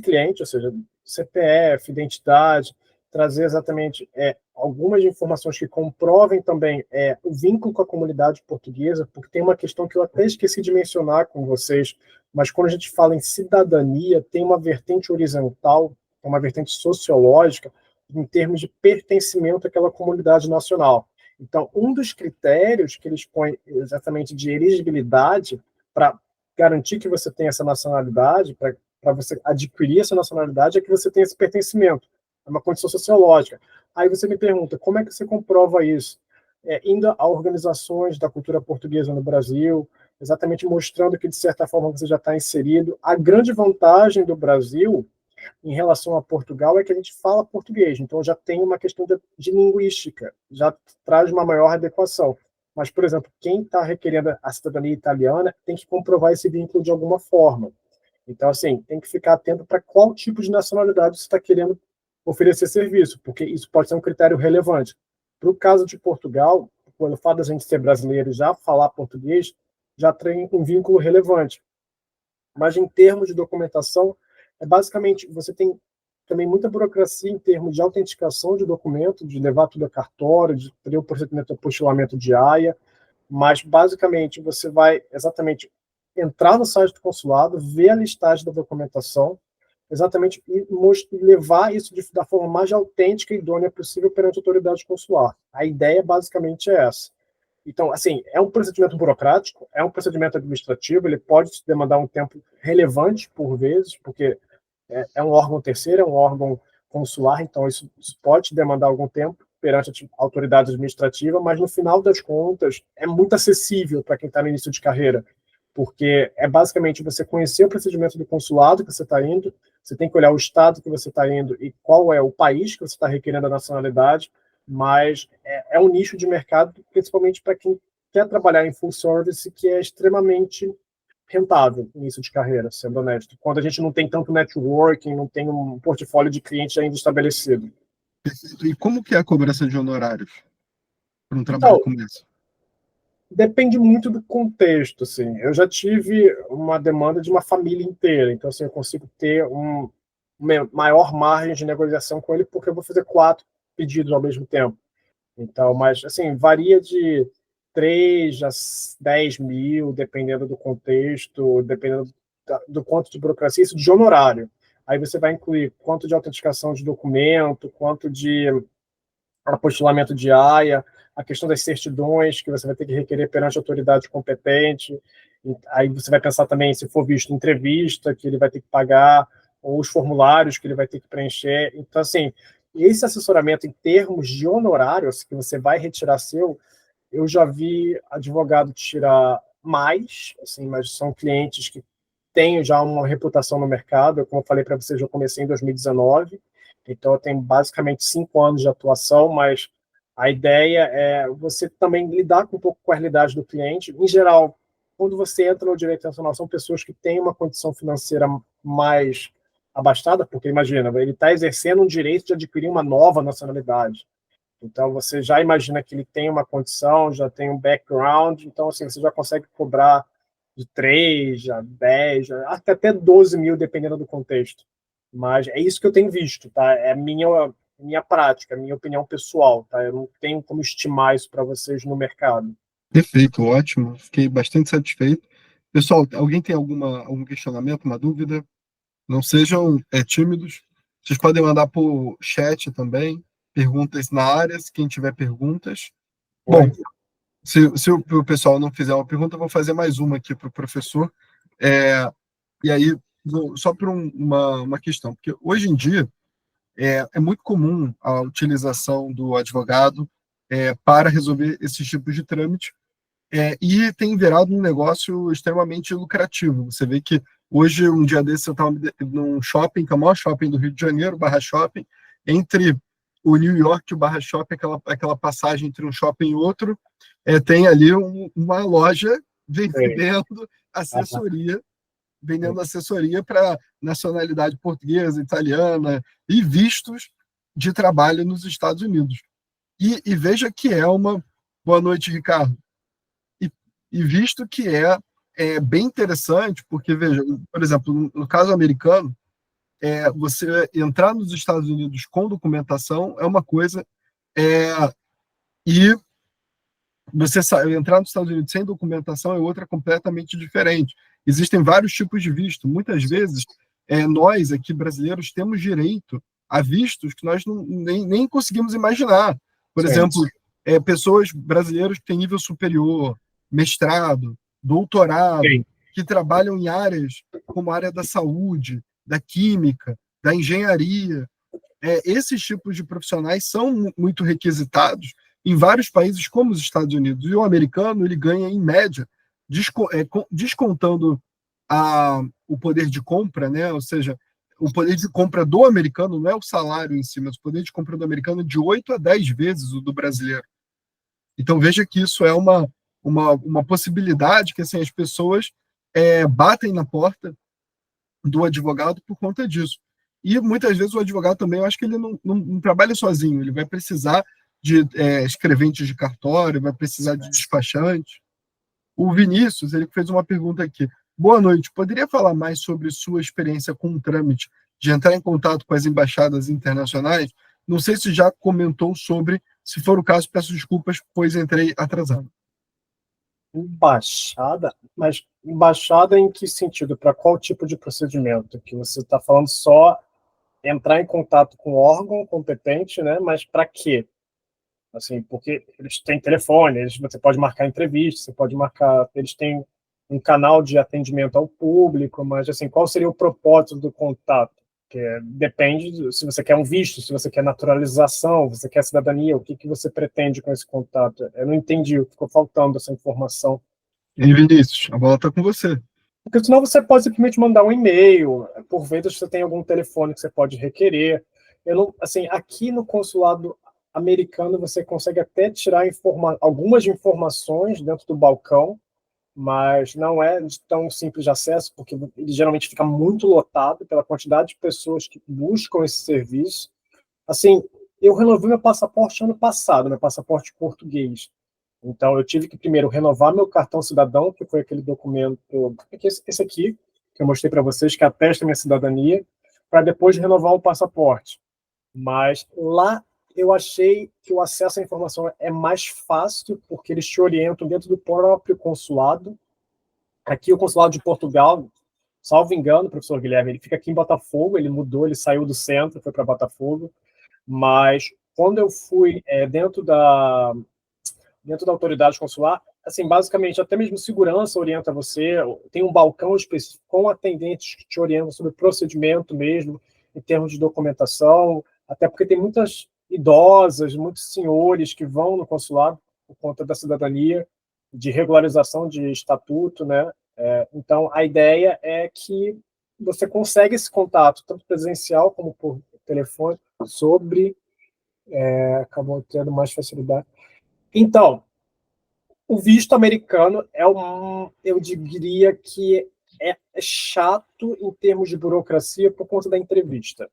cliente, ou seja, CPF, identidade, trazer exatamente algumas informações que comprovem também o vínculo com a comunidade portuguesa, porque tem uma questão que eu até esqueci de mencionar com vocês, mas quando a gente fala em cidadania, tem uma vertente horizontal, uma vertente sociológica, em termos de pertencimento àquela comunidade nacional. Então, um dos critérios que eles põem exatamente de elegibilidade para garantir que você tem essa nacionalidade, para você adquirir essa nacionalidade, é que você tem esse pertencimento. É uma condição sociológica. Aí você me pergunta, como é que você comprova isso? Indo a organizações da cultura portuguesa no Brasil, exatamente mostrando que, de certa forma, você já está inserido. A grande vantagem do Brasil em relação a Portugal é que a gente fala português, então já tem uma questão de linguística, já traz uma maior adequação. Mas, por exemplo, quem está requerendo a cidadania italiana tem que comprovar esse vínculo de alguma forma. Então, assim, tem que ficar atento para qual tipo de nacionalidade você está querendo oferecer serviço, porque isso pode ser um critério relevante. Para o caso de Portugal, quando fala da gente ser brasileiro e já falar português, já tem um vínculo relevante. Mas, em termos de documentação, basicamente, você tem também muita burocracia em termos de autenticação de documento, de levar tudo a cartório, de ter o procedimento de apostilamento de AIA, mas, basicamente, você vai exatamente entrar no site do consulado, ver a listagem da documentação, exatamente, e levar isso da forma mais autêntica e idônea possível perante a autoridade consular. A ideia, basicamente, é essa. Então, assim, é um procedimento burocrático, é um procedimento administrativo, ele pode demandar um tempo relevante, por vezes, porque é um órgão terceiro, é um órgão consular, então isso pode demandar algum tempo perante a autoridade administrativa, mas no final das contas é muito acessível para quem está no início de carreira, porque é basicamente você conhecer o procedimento do consulado que você está indo, você tem que olhar o estado que você está indo e qual é o país que você está requerendo a nacionalidade, mas é um nicho de mercado, principalmente para quem quer trabalhar em full service, que é extremamente rentável início de carreira, sendo honesto. Quando a gente não tem tanto networking, não tem um portfólio de clientes ainda estabelecido. E como que é a cobrança de honorários para um trabalho Então, como esse? depende muito do contexto, assim. Eu já tive uma demanda de uma família inteira, então, assim, eu consigo ter uma maior margem de negociação com ele, porque eu vou fazer 4 pedidos ao mesmo tempo. Então, mas, assim, varia de 3 a 10 mil, dependendo do contexto, dependendo do quanto de burocracia, isso de honorário. Aí você vai incluir quanto de autenticação de documento, quanto de apostilamento de AIA, a questão das certidões que você vai ter que requerer perante a autoridade competente. Aí você vai pensar também, se for visto entrevista, que ele vai ter que pagar, ou os formulários que ele vai ter que preencher. Então, assim, esse assessoramento em termos de honorários que você vai retirar seu, eu já vi advogado tirar mais, assim, mas são clientes que têm já uma reputação no mercado. Como eu falei para vocês, eu comecei em 2019, então eu tenho basicamente 5 anos de atuação, mas a ideia é você também lidar um pouco com a realidade do cliente. Em geral, quando você entra no direito internacional, são pessoas que têm uma condição financeira mais abastada, porque imagina, ele está exercendo um direito de adquirir uma nova nacionalidade. Então, você já imagina que ele tem uma condição, já tem um background, então, assim, você já consegue cobrar de 3 a 10, até 12 mil, dependendo do contexto. Mas é isso que eu tenho visto, tá? É minha prática, minha opinião pessoal, tá? Eu não tenho como estimar isso para vocês no mercado. Perfeito, ótimo. Fiquei bastante satisfeito. Pessoal, alguém tem algum questionamento, uma dúvida? Não sejam tímidos. Vocês podem mandar por chat também, perguntas na área, se quem tiver perguntas. Bom, Oi? se o pessoal não fizer uma pergunta, eu vou fazer mais uma aqui para o professor. E aí, só por uma questão, porque hoje em dia é muito comum a utilização do advogado para resolver esses tipos de trâmite, e tem virado um negócio extremamente lucrativo. Você vê que hoje, um dia desse, eu estava num shopping, que é o maior shopping do Rio de Janeiro, Barra Shopping, entre o New York e o Barra Shopping, aquela passagem entre um shopping e outro, tem ali uma loja assessoria, vendendo assessoria para nacionalidade portuguesa, italiana e vistos de trabalho nos Estados Unidos. E veja que é uma... Boa noite, Ricardo. E visto que é bem interessante, porque, veja, por exemplo, no caso americano, você entrar nos Estados Unidos com documentação é uma coisa, e você entrar nos Estados Unidos sem documentação é outra completamente diferente. Existem vários tipos de visto. Muitas vezes, nós aqui brasileiros temos direito a vistos que nós nem conseguimos imaginar. Por exemplo, pessoas brasileiras que têm nível superior, mestrado, doutorado, que trabalham em áreas como a área da saúde, da química, da engenharia. Esses tipos de profissionais são muito requisitados em vários países como os Estados Unidos. E o americano, ele ganha, em média, descontando o poder de compra, né? Ou seja, o poder de compra do americano não é o salário em si, mas o poder de compra do americano é de 8 a 10 vezes o do brasileiro. Então, veja que isso é uma possibilidade que, assim, as pessoas batem na porta do advogado por conta disso. E muitas vezes o advogado também, eu acho que ele não trabalha sozinho, ele vai precisar de escreventes de cartório, vai precisar de despachante. O Vinícius, ele fez uma pergunta aqui. Boa noite, poderia falar mais sobre sua experiência com o trâmite de entrar em contato com as embaixadas internacionais? Não sei se já comentou sobre, se for o caso, peço desculpas, pois entrei atrasado. Embaixada? Mas embaixada em que sentido? Para qual tipo de procedimento? Que você está falando só entrar em contato com o órgão competente, né? Mas para quê? Assim, porque eles têm telefone, você pode marcar entrevista, você pode marcar, eles têm um canal de atendimento ao público, mas assim, qual seria o propósito do contato? Depende se você quer um visto, se você quer naturalização, se você quer cidadania, o que você pretende com esse contato? Eu não entendi, ficou faltando essa informação. E Vinícius, a bola está com você. Porque senão você pode simplesmente mandar um e-mail, por vezes você tem algum telefone que você pode requerer. Eu não, assim, aqui no consulado americano você consegue até tirar algumas informações dentro do balcão, mas não é de tão simples de acesso, porque ele geralmente fica muito lotado pela quantidade de pessoas que buscam esse serviço. Assim, eu renovei meu passaporte ano passado, meu passaporte português. Então, eu tive que primeiro renovar meu cartão cidadão, que foi aquele documento, esse aqui, que eu mostrei para vocês, que atesta minha cidadania, para depois renovar o passaporte. Mas lá eu achei que o acesso à informação é mais fácil, porque eles te orientam dentro do próprio consulado. Aqui o consulado de Portugal, salvo engano, professor Guilherme, ele fica aqui em Botafogo, ele mudou, ele saiu do centro, foi para Botafogo, mas quando eu fui dentro da autoridade consular, assim, basicamente, até mesmo segurança orienta você, tem um balcão específico com atendentes que te orientam sobre o procedimento mesmo, em termos de documentação, até porque tem muitas idosas, muitos senhores que vão no consulado por conta da cidadania, de regularização de estatuto, né? Então, a ideia é que você consegue esse contato, tanto presencial como por telefone, acabou tendo mais facilidade. Então, o visto americano eu diria que é chato em termos de burocracia por conta da entrevista,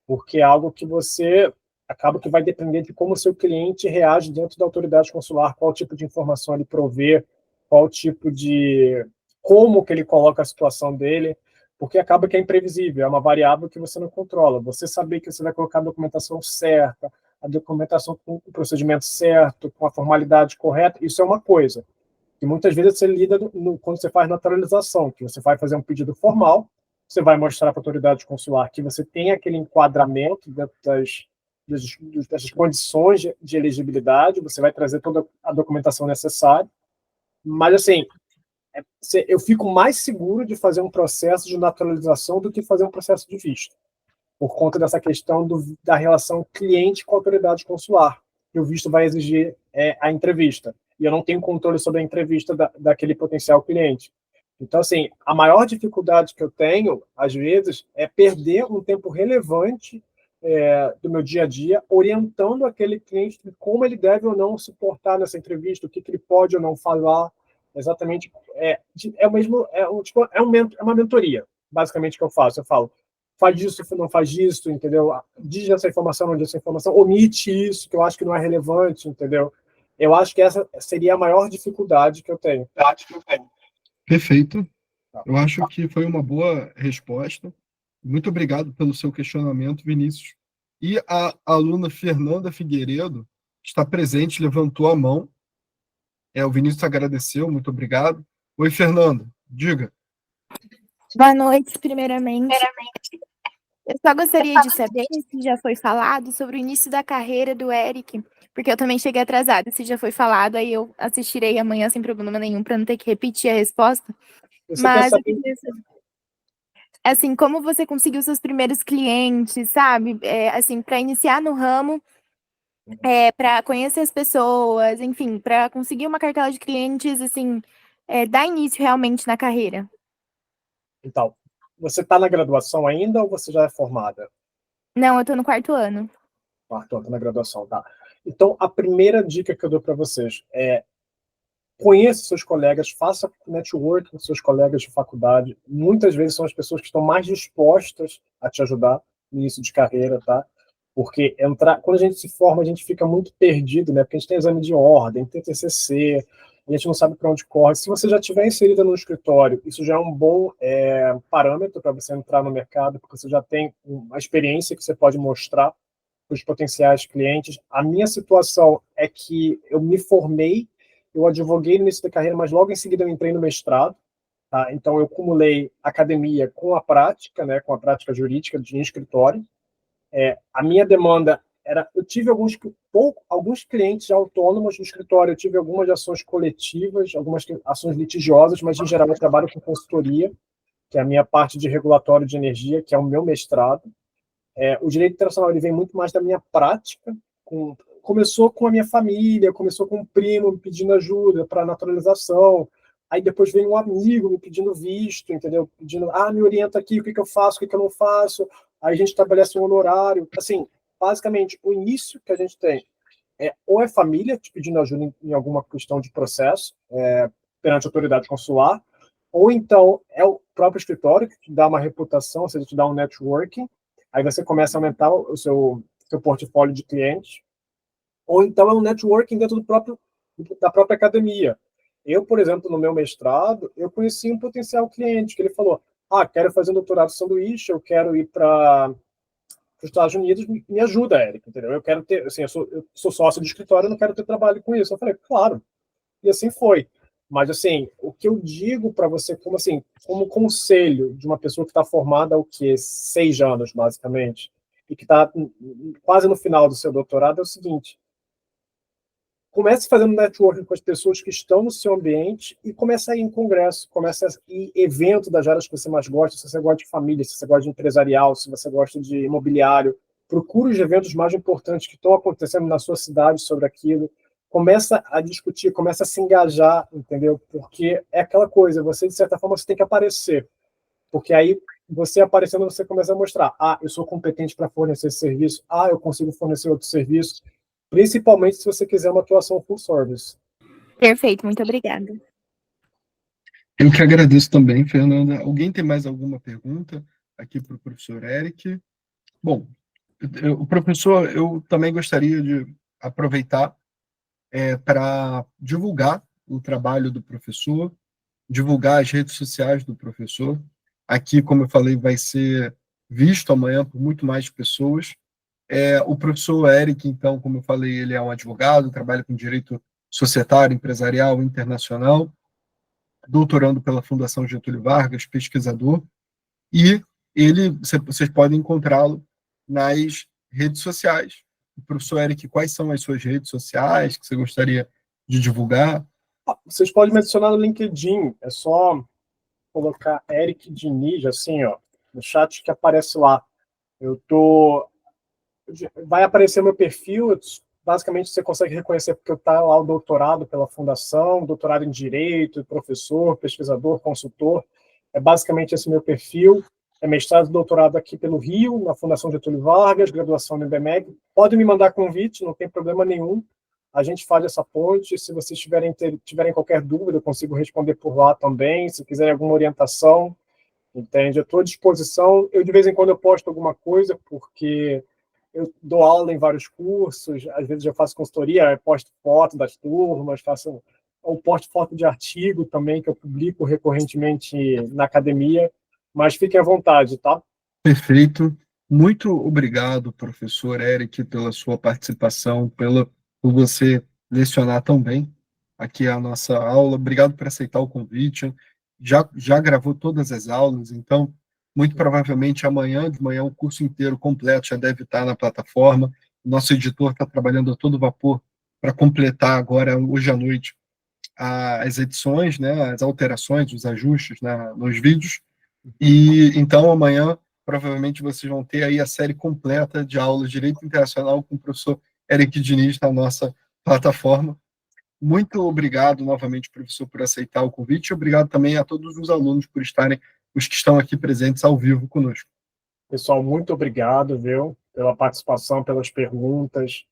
porque é algo que você acaba que vai depender de como o seu cliente reage dentro da autoridade consular, qual tipo de informação ele provê, como que ele coloca a situação dele, porque acaba que é imprevisível, é uma variável que você não controla. Você saber que você vai colocar a documentação certa, a documentação com o procedimento certo, com a formalidade correta, isso é uma coisa. E muitas vezes você lida quando você faz naturalização, que você vai fazer um pedido formal, você vai mostrar para a autoridade consular que você tem aquele enquadramento dentro dessas condições de elegibilidade, você vai trazer toda a documentação necessária, mas assim, eu fico mais seguro de fazer um processo de naturalização do que fazer um processo de visto, por conta dessa questão da relação cliente com a autoridade consular. E o visto vai exigir a entrevista. E eu não tenho controle sobre a entrevista daquele potencial cliente. Então, assim, a maior dificuldade que eu tenho, às vezes, é perder um tempo relevante do meu dia a dia, orientando aquele cliente de como ele deve ou não se portar nessa entrevista, o que ele pode ou não falar. Exatamente. É uma mentoria, basicamente, que eu faço. Eu falo, faz isso, não faz isso, entendeu? Diz essa informação, não diz essa informação, omite isso, que eu acho que não é relevante, entendeu? Eu acho que essa seria a maior dificuldade que eu tenho. Perfeito. Eu acho que foi uma boa resposta. Muito obrigado pelo seu questionamento, Vinícius. E a aluna Fernanda Figueiredo está presente, levantou a mão. O Vinícius agradeceu, muito obrigado. Oi, Fernanda, diga. Boa noite, primeiramente. Eu só gostaria de saber se já foi falado sobre o início da carreira do Eric, porque eu também cheguei atrasada. Se já foi falado, aí eu assistirei amanhã sem problema nenhum, para não ter que repetir a resposta. Mas eu queria saber, assim, como você conseguiu seus primeiros clientes, sabe? Assim, para iniciar no ramo, para conhecer as pessoas, enfim, para conseguir uma cartela de clientes, assim, dar início realmente na carreira. Então, você está na graduação ainda ou você já é formada? Não, eu estou no 4º ano. Quarto ano, tá na graduação, tá. Então, a primeira dica que eu dou para vocês é conheça seus colegas, faça network com seus colegas de faculdade. Muitas vezes são as pessoas que estão mais dispostas a te ajudar no início de carreira, tá? Porque quando a gente se forma, a gente fica muito perdido, né? Porque a gente tem exame de ordem, tem TCC, a gente não sabe para onde corre. Se você já estiver inserida no escritório, isso já é um bom parâmetro para você entrar no mercado, porque você já tem uma experiência que você pode mostrar para os potenciais clientes. A minha situação é que eu me formei, eu advoguei no início da carreira, mas logo em seguida eu entrei no mestrado. Tá? Então, eu acumulei academia com a prática, né, com a prática jurídica de escritório. A minha demanda era... Eu tive alguns clientes autônomos no escritório, eu tive algumas ações coletivas, algumas ações litigiosas, mas, em geral, eu trabalho com consultoria, que é a minha parte de regulatório de energia, que é o meu mestrado. O direito internacional ele vem muito mais da minha prática. Começou com a minha família, começou com um primo me pedindo ajuda para naturalização, aí depois veio um amigo me pedindo visto, entendeu? Pedindo, me orienta aqui, o que eu faço, o que eu não faço. Aí a gente estabelece um honorário. Assim, basicamente, o início que a gente tem ou é família te pedindo ajuda em alguma questão de processo perante a autoridade consular, ou então é o próprio escritório que te dá uma reputação, ou seja, te dá um networking. Aí você começa a aumentar o seu portfólio de clientes, ou então é um networking dentro da própria academia. Eu, por exemplo, no meu mestrado, eu conheci um potencial cliente que ele falou, quero fazer um doutorado de sanduíche, eu quero ir para os Estados Unidos, me ajuda, Érico, entendeu? Eu quero ter, assim, eu sou sócio de escritório, eu não quero ter trabalho com isso. Eu falei, claro. E assim foi. Mas, assim, o que eu digo para você, como conselho de uma pessoa que está formada há 6 anos, basicamente, e que está quase no final do seu doutorado, é o seguinte: comece fazendo networking com as pessoas que estão no seu ambiente e comece a ir em congresso, comece a ir em evento das áreas que você mais gosta, se você gosta de família, se você gosta de empresarial, se você gosta de imobiliário. Procure os eventos mais importantes que estão acontecendo na sua cidade sobre aquilo. Começa a discutir, começa a se engajar, entendeu? Porque é aquela coisa, você, de certa forma, você tem que aparecer. Porque aí, você aparecendo, você começa a mostrar, eu sou competente para fornecer esse serviço, eu consigo fornecer outro serviço, principalmente se você quiser uma atuação full service. Perfeito, muito obrigada. Eu que agradeço também, Fernanda. Alguém tem mais alguma pergunta aqui para o professor Eric? Bom, o professor, eu também gostaria de aproveitar para divulgar o trabalho do professor, divulgar as redes sociais do professor. Aqui, como eu falei, vai ser visto amanhã por muito mais pessoas. O professor Eric, então, como eu falei, ele é um advogado, trabalha com direito societário, empresarial, internacional, doutorando pela Fundação Getúlio Vargas, pesquisador, e vocês podem encontrá-lo nas redes sociais. Professor Eric, quais são as suas redes sociais que você gostaria de divulgar? Vocês podem me adicionar no LinkedIn, é só colocar Eric Diniz, assim, ó, no chat que aparece lá. Vai aparecer meu perfil, basicamente você consegue reconhecer porque eu tá lá o doutorado pela fundação, doutorado em Direito, professor, pesquisador, consultor, é basicamente esse meu perfil, é mestrado e doutorado aqui pelo Rio, na Fundação Getúlio Vargas, graduação no IBMEC, podem me mandar convite, não tem problema nenhum, a gente faz essa ponte, se vocês tiverem qualquer dúvida, eu consigo responder por lá também, se quiserem alguma orientação, entende? Eu estou à disposição, eu de vez em quando eu posto alguma coisa, porque eu dou aula em vários cursos, às vezes eu faço consultoria, eu posto foto das turmas, posto foto de artigo também, que eu publico recorrentemente na academia, mas fiquem à vontade, tá? Perfeito. Muito obrigado, professor Eric, pela sua participação, por você lecionar tão bem aqui a nossa aula. Obrigado por aceitar o convite. Já gravou todas as aulas, então, muito provavelmente amanhã de manhã o curso inteiro completo já deve estar na plataforma. O nosso editor está trabalhando a todo vapor para completar agora, hoje à noite, as edições, né, as alterações, os ajustes, né, nos vídeos. E então amanhã provavelmente vocês vão ter aí a série completa de aulas de Direito Internacional com o professor Eric Diniz na nossa plataforma. Muito obrigado novamente, professor, por aceitar o convite e obrigado também a todos os alunos por estarem, os que estão aqui presentes ao vivo conosco. Pessoal, muito obrigado, viu, pela participação, pelas perguntas,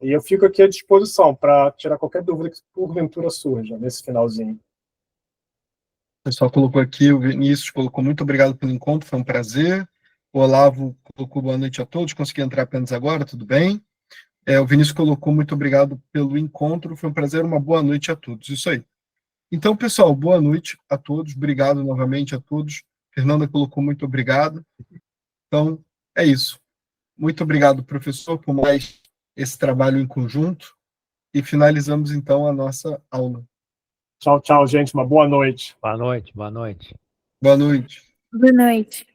e eu fico aqui à disposição para tirar qualquer dúvida que porventura surja nesse finalzinho. O pessoal colocou aqui, o Vinícius colocou muito obrigado pelo encontro, foi um prazer. O Olavo colocou boa noite a todos, consegui entrar apenas agora, tudo bem. O Vinícius colocou muito obrigado pelo encontro, foi um prazer, uma boa noite a todos. Isso aí. Então, pessoal, boa noite a todos, obrigado novamente a todos. Fernanda colocou muito obrigado. Então, é isso. Muito obrigado, professor, por mais esse trabalho em conjunto. E finalizamos, então, a nossa aula. Tchau, tchau, gente. Uma boa noite. Boa noite, boa noite. Boa noite. Boa noite.